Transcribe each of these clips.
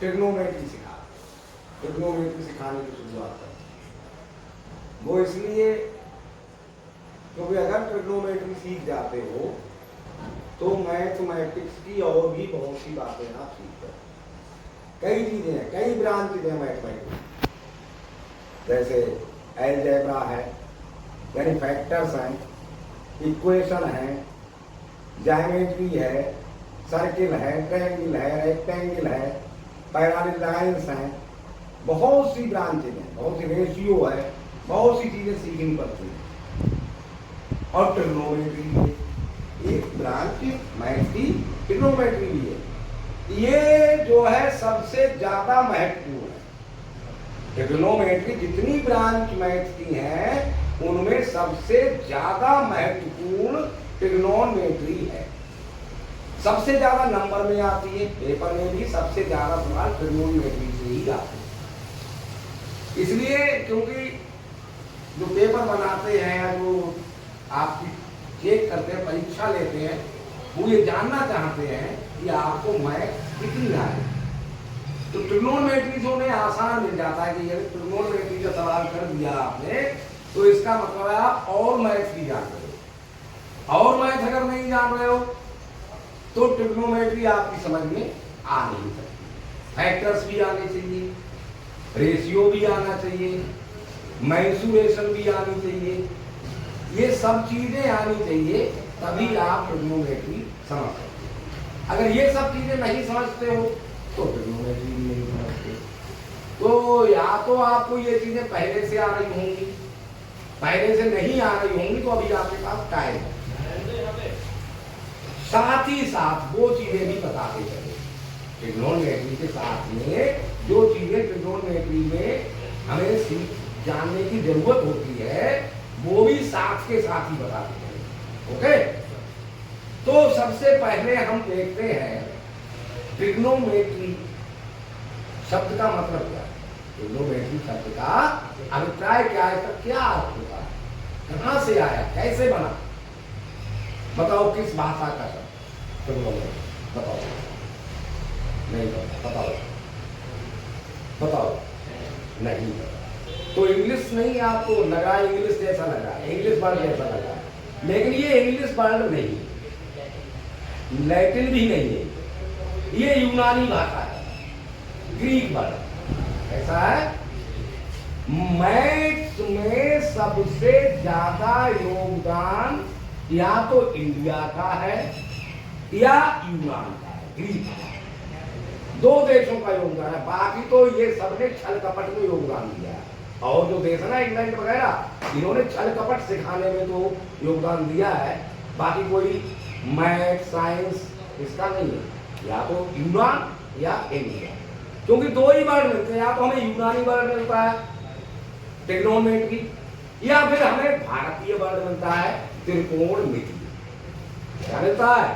Trigonometry trigonometry सिखाने की शुरुआत करते। वो इसलिए क्योंकि अगर ट्रिग्नोमेट्री सीख जाते हो तो मैथमेटिक्स की और भी बहुत सी बातें आप सीखते हो। कई चीजें हैं, कई ब्रांच हैं मैथमेटिक्स, जैसे अलजेब्रा है, यानी फैक्टर्स हैं, इक्वेशन है, ज्योमेट्री है, सर्किल है, ट्रायंगल है, रेक्टेंगल है, पैरेलल लाइंस हैं, बहुत सी ब्रांचेज हैं, बहुत सी रेशियो है, बहुत सी चीजें सीखनी पड़ती हैं। और ट्रिग्नोमेट्री भी एक ब्रांच मैथ की ट्रिग्नोमेट्री भी है। ये जो है सबसे ज्यादा महत्वपूर्ण है। ट्रिग्नोमेट्री जितनी ब्रांच मैथ की हैं उनमें सबसे ज्यादा महत्वपूर्ण ट्रिग्नोमेट्री है। सबसे ज्यादा नंबर में आती है, पेपर में भी सबसे ज्यादा सवाल ट्रिग्नोमेट्री से ही आते हैं। इसलिए क्योंकि जो पेपर बनाते हैं, जो आपकी चेक करते हैं, परीक्षा लेते हैं, वो ये जानना चाहते हैं कि आपको मैथ कितनी आए। तो ट्रिग्नोमेट्री से उन्हें आसान मिल जाता है कि यदि ट्रिग्नोमेट्री का सवाल कर दिया आपने तो इसका मतलब है आप और मैथ भी जान रहे हो। और मैथ अगर नहीं जान रहे हो तो ट्रिग्नोमेट्री आपकी समझ में आ नहीं सकती। फैक्टर्स भी आने चाहिए, रेशियो भी आना चाहिए, मेंसुरेशन भी आनी चाहिए, ये सब चीजें आनी चाहिए, तभी आप ट्रिग्नोमेट्री समझ सकते हो। अगर ये सब चीजें नहीं समझते हो तो ट्रिग्नोमेट्री भी नहीं समझते। तो या तो आपको ये चीजें पहले से आ रही होंगी, पहले से नहीं आ रही होंगी तो अभी आपके पास टाइम है। साथ ही साथ वो चीजें भी बताते चले। ट्रिग्नोमेट्री के साथ में जो चीजें ट्रिग्नोमेट्री में हमें जानने की जरूरत होती है वो भी साथ के साथ ही बताते चले। ओके, तो सबसे पहले हम देखते हैं ट्रिग्नोमेट्री शब्द का मतलब क्या है। ट्रिग्नोमेट्री शब्द का अभिप्राय क्या है, इसका क्या अर्थ होता है, कहां से आया, कैसे बना, बताओ किस भाषा का शब्द ट्रिग्नोमेट्री, बताओ। नहीं बताओ, बताओ नहीं बताओ। तो इंग्लिश नहीं, आपको लगा इंग्लिश जैसा लगा, इंग्लिश वर्ड जैसा लगा, लेकिन ये इंग्लिश वर्ड नहीं, लैटिन भी नहीं है, ये यूनानी भाषा है, ग्रीक वर्ड। ऐसा है, मैथ्स में सबसे ज्यादा योगदान या तो इंडिया का है या यूनान का है, ग्रीक। दो देशों का योगदान है, बाकी तो ये सबने छल कपट में योगदान दिया है। और जो देश है ना इंग्लैंड वगैरह, इन्होंने छल कपट सिखाने में तो योगदान दिया है, बाकी कोई मैथ साइंस इसका नहीं है। या तो यूनान या इंडिया, क्योंकि दो ही वर्ड मिलते हैं, या तो हमें यूनानी वर्ड मिलता है ट्रिग्नोमेट्री, या फिर हमें भारतीय वर्ड मिलता है त्रिकोणमिति। क्या मिलता है?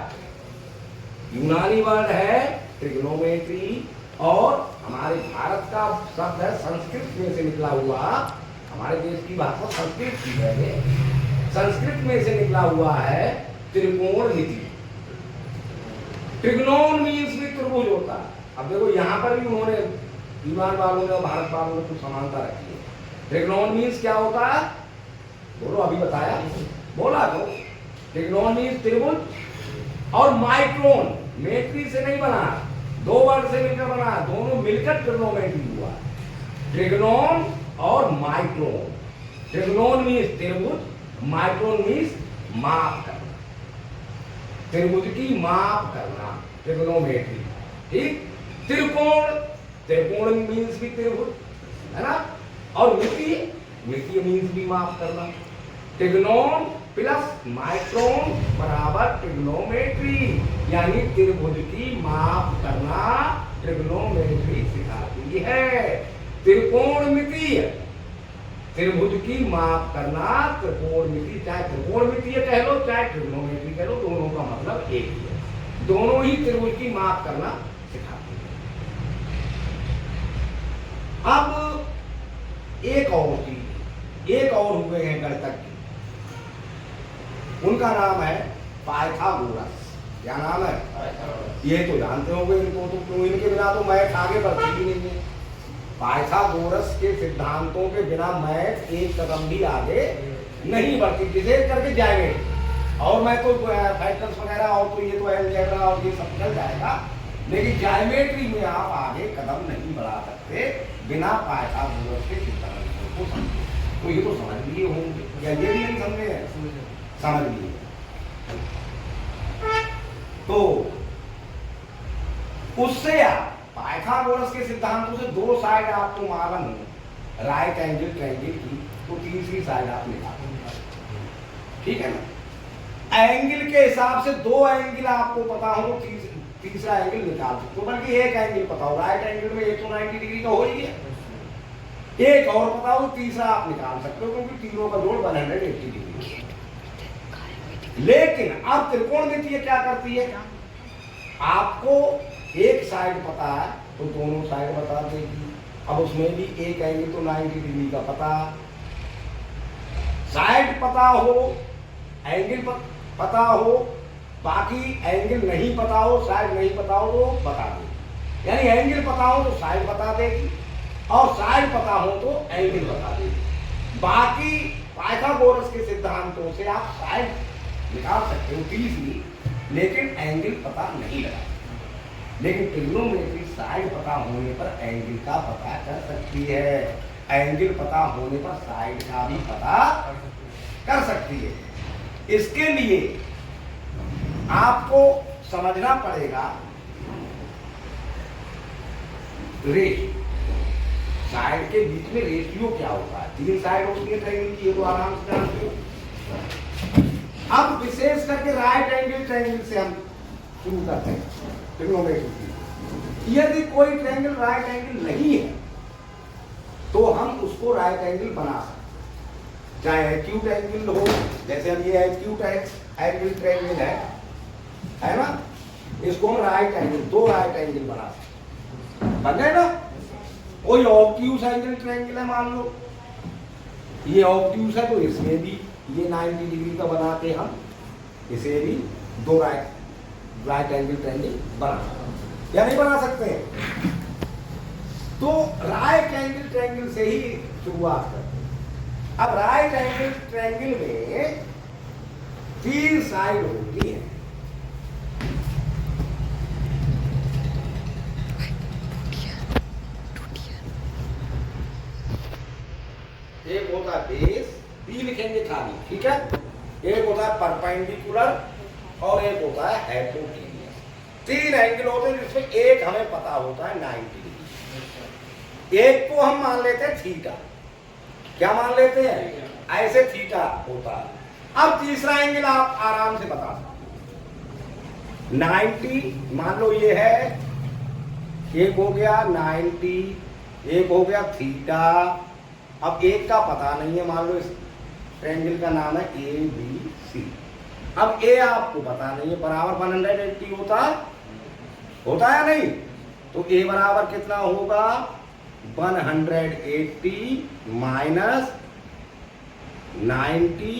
यूनानी वर्ड है ट्रिग्नोमेट्री, और हमारे भारत का शब्द है संस्कृत में से निकला हुआ, हमारे देश की भाषा संस्कृत की है, संस्कृत में से निकला हुआ है त्रिकोणमिति। ट्रिग्नोन मीन्स भी त्रिभुज होता है। अब देखो यहाँ पर भी उन्होंने यूनान वालों ने और भारत वालों ने कुछ समानता रखी है। ट्रिग्नोन मीन्स क्या होता है, बोलो, अभी बताया, बोला तो। ट्रिग्नोन मीन्स त्रिभुज, और माइक्रोन मेट्री से नहीं बना, दो वर्ड से मिलकर बना, दोनों मिलकर ट्रिग्नोमेट्री हुआ। ट्रिग्नोन और माइक्रोन। ट्रिग्नोन मीन्स त्रिभुज, माइक्रोन मीन्स माप करना, त्रिभुज की माप करना, ट्रिग्नोमेट्री। ठीक, त्रिकोण, त्रिकोण मीन्स भी त्रिभुज है ना, और मिति, मिति मीन्स भी माप करना। ट्रिग्नोन प्लस माइक्रोन बराबर ट्रिग्नोमेट्री, यानी त्रिभुज की माप करना ट्रिग्नोमेट्री सिखाती है। त्रिकोणमिति, त्रिभुज की माप करना त्रिकोणमिति, चाहे त्रिकोणमिति कह लो चाहे ट्रिग्नोमेट्री कह लो, दोनों का मतलब एक ही है, दोनों ही त्रिभुज की माप करना सिखाती है। अब एक और चीज, एक और हुए हैं गणितज्ञ, उनका नाम है पाइथागोरस। क्या नाम है? ये तो जानते होंगे इनको, तो क्यों इनके बिना तो मैथ आगे बढ़ती ही नहीं है। पाइथागोरस के सिद्धांतों के बिना मैथ एक कदम भी आगे नहीं बढ़ती, विशेष करके जाएंगे। और मैं तो फैक्टर्स वगैरह और तो ये तो अलजेब्रा और ये सब चल जाएगा, लेकिन ज्योमेट्री में आप आगे कदम नहीं बढ़ा सकते बिना पाइथागोरस के सिद्धांतों को समझे। तो ये तो समझ लिए होंगे, या ये भी नहीं समझे हैं? समझ लिए। तो उससे आप पाइथागोरस के सिद्धांतों से दो साइड आपको मालूम हो, राइट एंगल ट्रायंगल की, तो तीसरी साइड आप निकालो। ठीक है ना? एंगल के हिसाब से दो एंगल आपको पता हो, तीसरा एंगल निकाल सकते हो, बल्कि एक एंगल पता हो, राइट एंगल में 190 डिग्री का हो ही है, एक और पता हो, तीसरा आप निकाल सकते हो, क्योंकि तीनों का जोड़ 180 डिग्री। लेकिन अब त्रिकोणमितीय क्या करती है? आपको एक साइड पता है तो दोनों साइड बता देगी। अब उसमें भी एक एंगल तो 90 डिग्री का पता, साइड पता हो, एंगल पता हो, बाकी एंगल नहीं पता हो, साइड नहीं पता हो तो बता देगी। यानी एंगल पता हो तो साइड बता देगी, और साइड पता हो तो एंगल बता देगी। बाकी पाइथागोरस के सिद्धांतों से आप साइड निकाल सकते हो 30, लेकिन एंगल पता नहीं लगा। लेकिन ट्रिग्नोमेट्री साइड पता होने पर एंगल का पता कर सकती है, एंगल पता होने पर साइड का भी पता कर सकती है। इसके लिए आपको समझना पड़ेगा रेशियो, साइड के बीच में रेशियो क्या होता है। 3 साइड होती है ट्रायंगल की, ये तो आराम से जानते हो। अब विशेष करके राइट एंगल ट्रायंगल से हम शुरू करते हैं ट्रिग्नोमेट्री। यदि कोई ट्रायंगल राइट एंगल नहीं है तो हम उसको राइट एंगल बना सकते, चाहे एक्यूट एंगल हो, जैसे अब ये एक्यूट एंगल ट्रायंगल है ना, इसको हम राइट एंगल, 2 राइट एंगल बना सकते, बन गए ना। कोई ऑब्ट्यूज एंगल ट्रायंगल है, मान लो ये ऑब्ट्यूज है, तो इसमें भी ये 90 डिग्री का बनाते हम, इसे भी 2 राइट एंगल ट्रायंगल बना सकते या नहीं बना सकते हैं। तो राइट एंगल ट्रायंगल से ही शुरुआत करते हैं। अब राइट एंगल ट्रायंगल में 3 साइड होती है। एक होता है बेस, बी लिखेंगे खाली, ठीक है। एक होता है परपेंडिकुलर और एक होता है हाइपोटेन्यूस। 3 एंगल होते हैं जिसमें एक हमें पता होता है 90 डिग्री, एक को हम मान लेते हैं थीटा। क्या मान लेते हैं? ऐसे थीटा होता है। अब तीसरा एंगल आप आराम से बता सकते, 90 मान लो ये है, एक हो गया 90, एक हो गया थीटा। अब एक का पता नहीं है, मान लो इस ट्रायंगल का नाम है ABC। अब ए आपको पता नहीं है, बराबर 180 होता है या नहीं? तो ए बराबर कितना होगा? 180 माइनस 90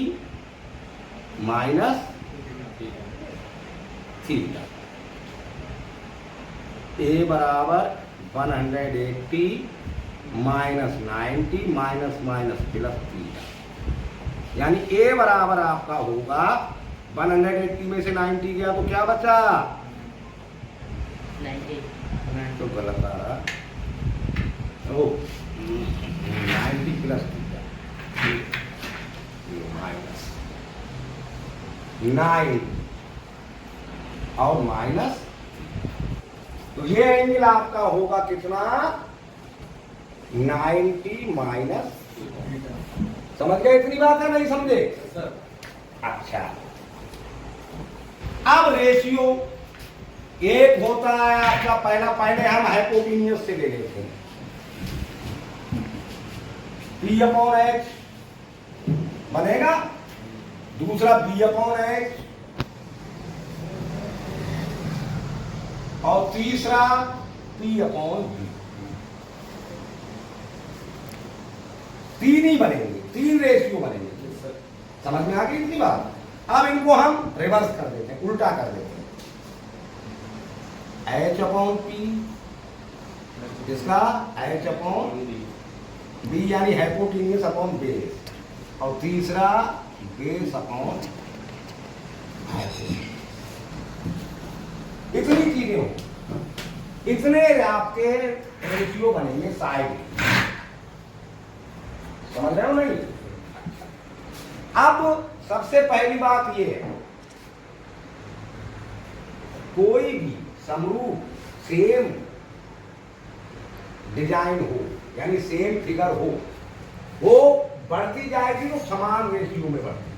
माइनस थीटा। ए बराबर 180 माइनस 90 माइनस प्लस थीटा, यानी ए बराबर आपका होगा 180 में से 90 गया तो क्या बचा? 90 तो गलत आ रहा, ओ 90 प्लस थीटा माइनस 9 और माइनस, तो ये एंगल आपका होगा कितना? 90 माइनस। समझ गए इतनी बात है, नहीं समझे? अच्छा, अब रेशियो एक होता है आपका, पहले हम हाइपोटेन्यूस से ले लेते हैं, P/H बनेगा, दूसरा B/H और तीसरा P/V। 3 ही बनेंगे, 3 रेशियो बनेंगे। समझ में आ गई इतनी बात? अब इनको हम रिवर्स कर देते हैं, उल्टा कर देते हैं। H अपॉन P, इसका H अपॉन B यानी हाइपोटेन्यूस अपॉन बेस, और तीसरा बेस अपॉन हाइपोटेन्यूस। इतनी चीजें हो, इतने आपके रेशियो बनेंगे साइड, समझ रहे हो नहीं? अब सबसे पहली बात ये है, कोई भी समरूप सेम डिजाइन हो यानी सेम फिगर हो, वो बढ़ती जाएगी तो समान रेशियो में बढ़ती,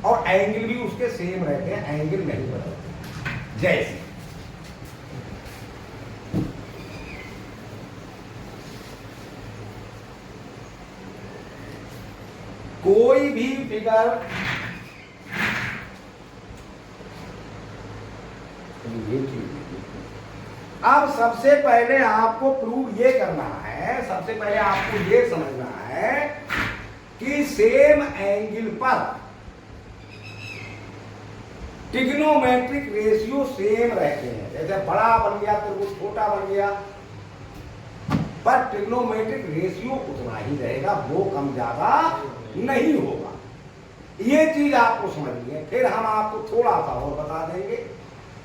और एंगल भी उसके सेम रहते हैं, एंगल नहीं बदलते। जैसे कोई भी फिगर अब सबसे पहले आपको प्रूव ये करना है, सबसे पहले आपको ये समझना है कि सेम एंगल पर ट्रिग्नोमेट्रिक रेशियो सेम रहते हैं। जैसे बड़ा बन गया तो वो छोटा बन गया, पर ट्रिग्नोमेट्रिक रेशियो उतना ही रहेगा, वो कम ज्यादा नहीं होगा। ये चीज आपको समझनी है, फिर हम आपको थोड़ा सा और बता देंगे,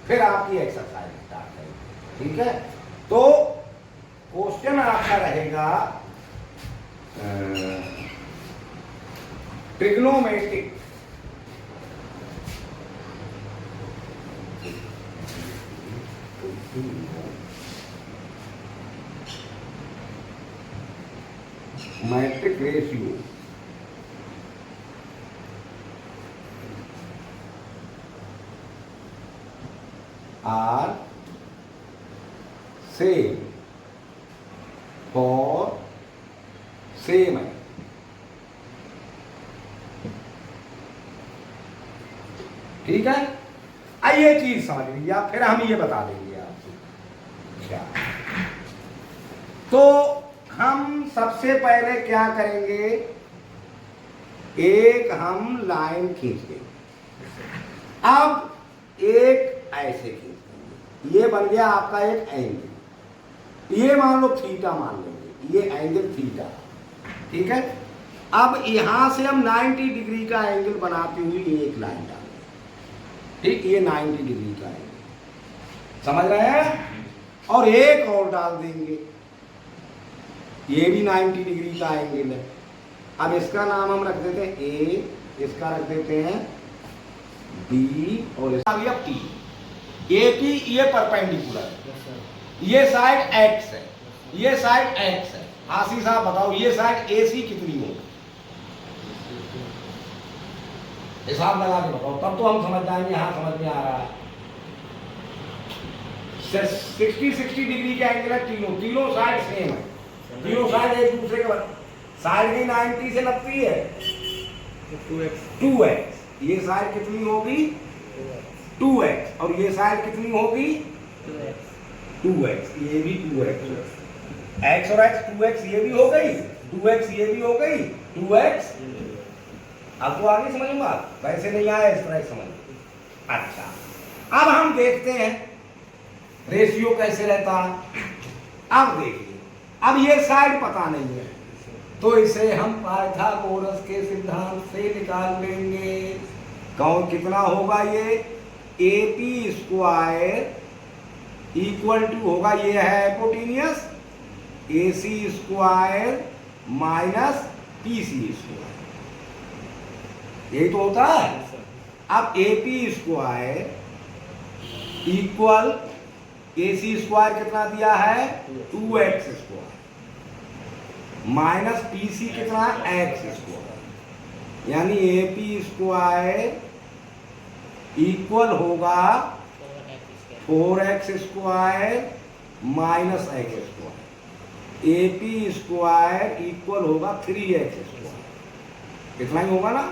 फिर आपकी एक्सरसाइज स्टार्ट करेंगे, ठीक है? तो क्वेश्चन आपका रहेगा trigonometric metric ratio are same for same है, ठीक है? आइए चीज समझ लीजिए, फिर हम ये बता देंगे आपको क्या। तो हम सबसे पहले क्या करेंगे, एक हम लाइन खींच देंगे, अब एक ऐसे खींच देंगे, ये बन गया आपका एक एंगल, ये मान लो थीटा मान लेंगे, ये एंगल थीटा, ठीक है? अब यहां से हम 90 डिग्री का एंगल बनाते हुए ये एक लाइन डालेंगे, ठीक? ये 90 डिग्री का एंगल, समझ रहे हैं? और एक और डाल देंगे, ये भी 90 डिग्री का एंगल है। अब इसका नाम हम रख देते हैं ए, इसका रख देते हैं बी, और इसका भी अब टी। ए की ये परपेंडिकुलर है, ये साइड एक्स है, ये साइड एक्स है। आशीष साहब बताओ ये साइड ए सी कितनी होगी? हिसाब लगा के बताओ, तब तो हम समझ जाएंगे। हाँ समझ में आ रहा है। 60 डिग्री का एंगल है, तीनों साइड सेम है, तीनों साइड एक दूसरे के साइड की 90 से 90 है, 2x। ये साइड कितनी होगी? 2x, और ये साइड कितनी होगी? 2x, ये भी 2x, x और x 2x, ये भी हो गई 2x, ये भी हो गई 2x। आपको आगे समझ में बात? वैसे नहीं आया, इस तरह समझ। अच्छा, अब हम देखते हैं रेशियो कैसे रहता है। अब देखिए, अब ये साइड पता नहीं है, तो इसे हम पाइथागोरस के सिद्धांत से निकाल लेंगे। कौन कितना होगा? ये AP स्क्वायर इक्वल टू होगा, ये है hypotenuse, AC square minus PC square, यही तो होता है। अब AP square equal AC square कितना दिया है? 2x स्क्वायर माइनस PC कितना? x स्क्वायर, यानी AP स्क्वायर इक्वल होगा 4x square minus x square. AP square equal होगा 3x स्क्वायर, इतना ही होगा ना?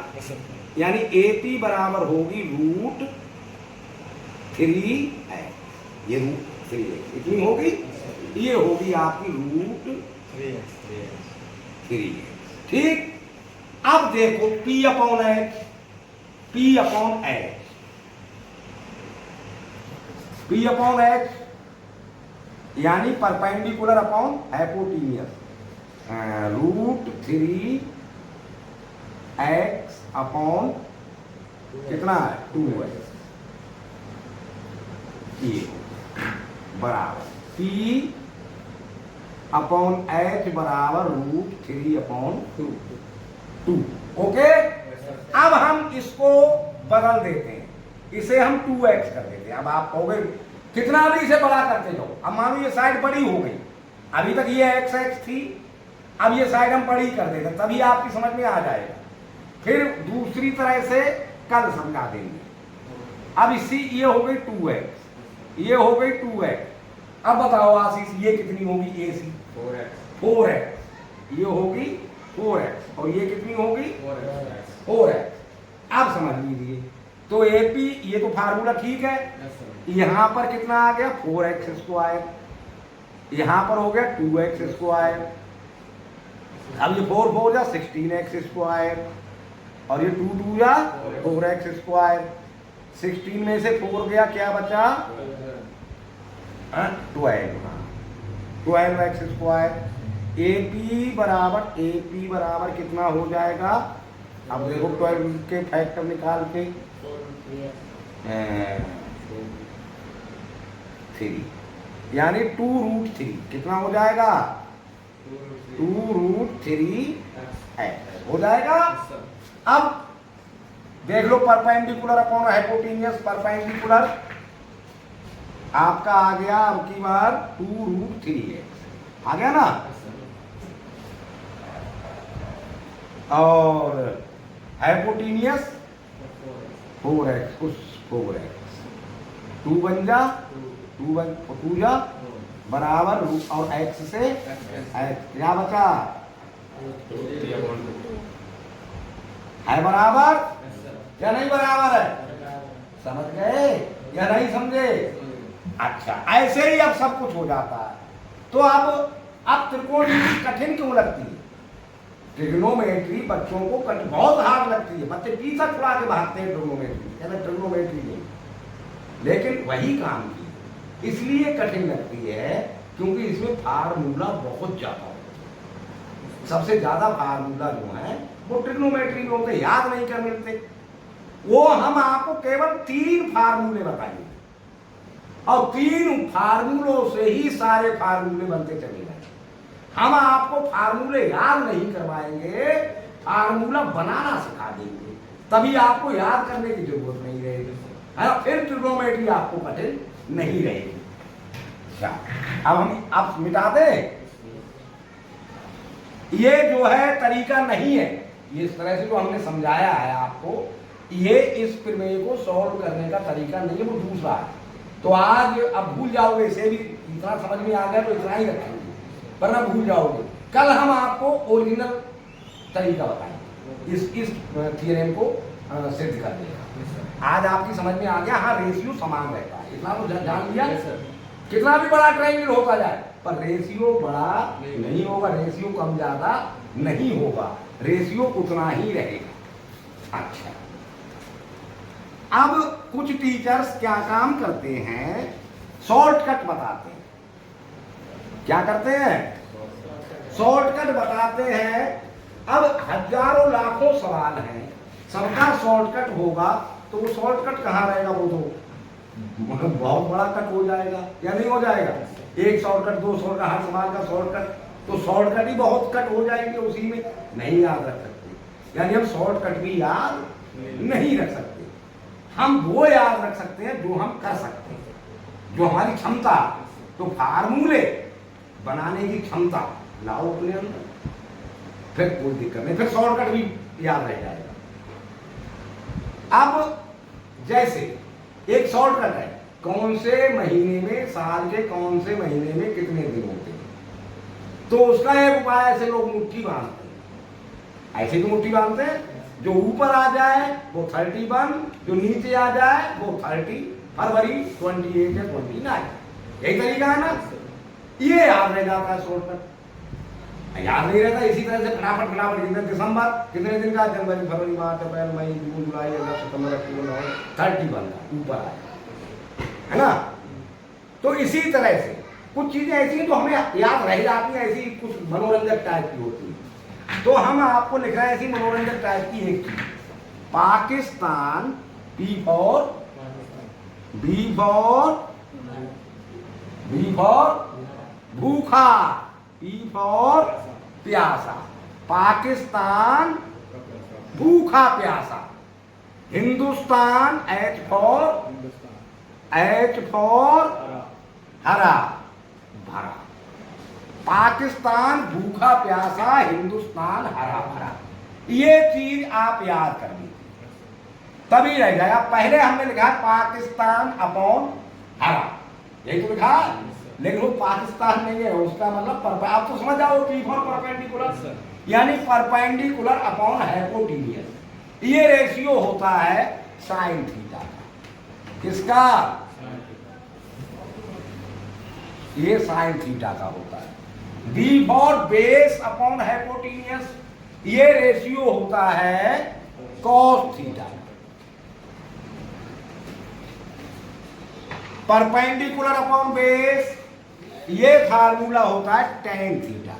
यानी AP बराबर होगी रूट 3x, ये रूट 3x इतनी होगी, ये होगी आपकी रूट 3x, ठीक? अब देखो P upon X, P upon X, P upon X यानी perpendicular upon hypotenuse, √3 x upon कितना है 2x, ये बराबर P अपॉन H बराबर √3 अपॉन 2। ओके, अब हम इसको बदल देते हैं, इसे हम 2x कर देते हैं। अब आप कहोगे कितना भी इसे बड़ा करते जाओ। अब मानो ये साइड बड़ी हो गई, अभी तक ये x थी, अब ये साइड हम बड़ी कर देते, तभी आपकी समझ में आ जाएगा। फिर दूसरी तरह से कल समझा देंगे। अब इसी ये हो गई 2x, ये हो गई 2x। अब बताओ आशीष ये कितनी होगी AC? 4x। ये होगी 4x और ये कितनी होगी 4x। अब समझ लीजिए, तो AP ये तो फार्मूला ठीक है, यहां पर कितना आ गया 4x², यहां पर हो गया 2x²। अब ये 4 4 जा 16x², और ये 2 2 जा 4x²। 16 में से 4 गया, क्या बचा 12x²। AP बराबर कितना हो जाएगा? अब देखो 12 के फैक्टर निकाल के 3, यानी 2√3 कितना हो जाएगा 2√3x हो जाएगा। अब देख लो परपेंडिकुलर अपॉन हाइपोटेन्यूस, परपेंडिकुलर आपका आ गया अब की बार 2√3x आ गया ना, और हाइपोटेन्यूस 4x, उस 4x 2 बन जा 2 जा बराबर, और x से x क्या बचा है बराबर या नहीं बराबर है? समझ गए या नहीं समझे? अच्छा, ऐसे ही अब सब कुछ हो जाता है। तो अब त्रिकोणमिति कठिन क्यों लगती है? ट्रिग्नोमेट्री बच्चों को बहुत हार्ड लगती है, बच्चे पीछा छुड़ा के भागते हैं ट्रिग्नोमेट्री, कहते ट्रिग्नोमेट्री नहीं, लेकिन वही काम की इसलिए कठिन लगती है क्योंकि इसमें फार्मूला बहुत ज्यादा होता है। सबसे ज्यादा फार्मूला जो है वो ट्रिग्नोमेट्री में होते, याद नहीं कर मिलते। वो हम आपको केवल 3 फार्मूले बताएंगे और 3 फार्मूलों से ही सारे फार्मूले बनते चले जाएंगे। हम आपको फार्मूले याद नहीं करवाएंगे, फार्मूला बनाना सिखा देंगे, तभी आपको याद करने की जरूरत नहीं रहेगी, है फिर ट्रिग्नोमेट्री आपको कठिन नहीं रहेगी। अच्छा, अब हम आप मिटा दें, ये जो है तरीका नहीं है, ये इस तरह से जो हमने समझाया है आपको, ये इस प्रमेय को सॉल्व करने का तरीका नहीं है, वो दूसरा है। तो आज अब भूल जाओगे, इसे भी इतना समझ में आ गया तो इतना ही रखेंगे, वरना भूल जाओगे। कल हम आपको ओरिजिनल तरीका बताएंगे, इस थ्योरम को सिद्ध कर देगा। आज आपकी समझ में आ गया, हाँ रेशियो समान रहता है, इतना तो जान लिया। कितना भी बड़ा ट्रायंगल होता जाए पर रेशियो बड़ा नहीं होगा, रेशियो कम ज्यादा नहीं होगा, रेशियो उतना ही रहेगा। अच्छा, अब कुछ टीचर्स क्या काम करते हैं, शॉर्टकट बताते हैं। क्या करते हैं? शॉर्टकट बताते हैं। अब हजारों लाखों सवाल हैं, सबका शॉर्टकट होगा, तो वो शॉर्टकट कहाँ रहेगा? वो तो बहुत बड़ा कट हो जाएगा या नहीं हो जाएगा? 1 शॉर्टकट 2 शॉर्टकट, हर सवाल का शॉर्टकट, तो शॉर्टकट ही बहुत कट हो जाएंगे, उसी में नहीं याद रख सकते। यानी हम शॉर्टकट भी याद नहीं रख सकते, हम वो याद रख सकते हैं जो हम कर सकते हैं, जो हमारी क्षमता। तो फार्मूले बनाने की क्षमता लाओ अपने अंदर, फिर कोई दिक्कत नहीं, फिर शॉर्टकट भी याद रह जाएगा। अब जैसे एक शॉर्टकट है, कौन से महीने में, साल के कौन से महीने में कितने दिन होते हैं, तो उसका एक उपाय ऐसे लोग मुट्ठी बांधते हैं, ऐसे तो मुट्ठी बांधते हैं, जो ऊपर आ जाए वो 31, जो नीचे आ जाए वो 30 फरवरी 28 या 29, यही तरीका है ना। ये याद रह जाता है शॉर्टकट, याद नहीं रहता। इसी तरह से फटाफट कितने दिसंबर, कितने दिन का, जनवरी फरवरी मार्च अप्रैल मई जून जुलाई अगस्त सितंबर अक्टूबर नवंबर, 31 का ऊपर आया है ना। तो इसी तरह से कुछ चीजें ऐसी हैं जो हमें याद रह जाती हैं, ऐसी कुछ मनोरंजक टाइप की होती है। तो हम आपको लिख रहे हैं ऐसी मनोरंजक टाइप की एक चीज, पाकिस्तान, बी फॉर भूखा, पी फॉर प्यासा, पाकिस्तान भूखा प्यासा, हिंदुस्तान, एच फॉर हरा भरा, पाकिस्तान भूखा प्यासा, हिंदुस्तान हरा भरा। ये चीज आप याद कर लीजिए, तभी रह जाएगा। पहले हमने लिखा है पाकिस्तान अपॉन हरा, यही तो लिखा है, लेकिन वो पाकिस्तान नहीं है, उसका मतलब आप तो समझ जाओ, पी फॉर परपेंडिकुलर, यानी परपेंडिकुलर अपॉन हाइपोटेन्यूस। ये रेशियो होता है साइन थीटा का। किसका? ये साइन थीटा का होता है। B for base upon hypotenuse, ये रेशियो होता है cos theta. Perpendicular upon base, ये फार्मूला होता है टेन थीटा।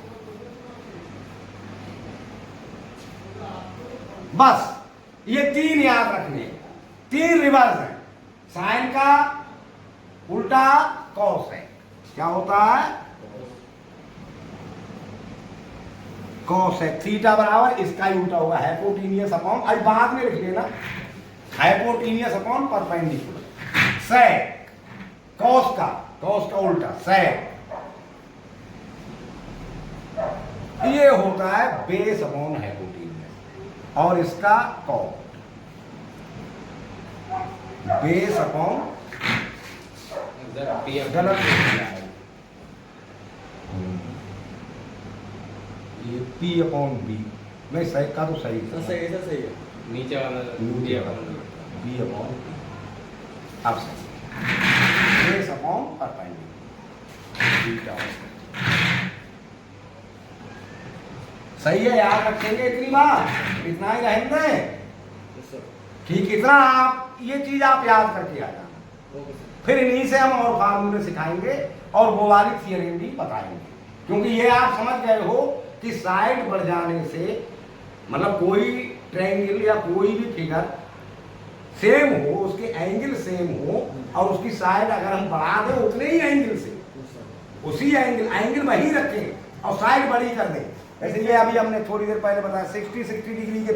बस ये तीन याद रखने, तीन रिवर्स है, साइन का उल्टा कॉस है। क्या होता है? कॉस है, थीटा बराबर इसका ही उल्टा होगा, हाइपोटेन्यूस अपॉन, अब बाद में लिख लेना, हाइपोटेन्यूस अपॉन परपेंडिकुलर। सेक कॉस का उल्टा सेक, ये होता है बेस अपॉन हाइपोटेन्यूस, और इसका कॉट बेस अपॉन, गलत ये पी अपॉन बी, नहीं सही का तो सही है, नीचे वाला बी अपॉन बी, अब सही, बेस अपॉन परपेंडिकुलर, सही है, याद रखेंगे इतनी बात, इतना ही रहेंगे ठीक। इतना आप ये चीज आप याद करके आ जाना, फिर इन्हीं से हम और फार्मूले सिखाएंगे और वो वाली थियरी भी बताएंगे, क्योंकि ये आप समझ गए हो कि साइड बढ़ जाने से मतलब कोई ट्रायंगल या कोई भी फिगर सेम हो, उसके एंगल सेम हो, और उसकी साइड अगर हम बढ़ा दें उतने ही एंगल से, उसी एंगल वही रखें और साइड बड़ी कर दें। जैसे ये अभी हमने थोड़ी देर पहले बताया 60 डिग्री के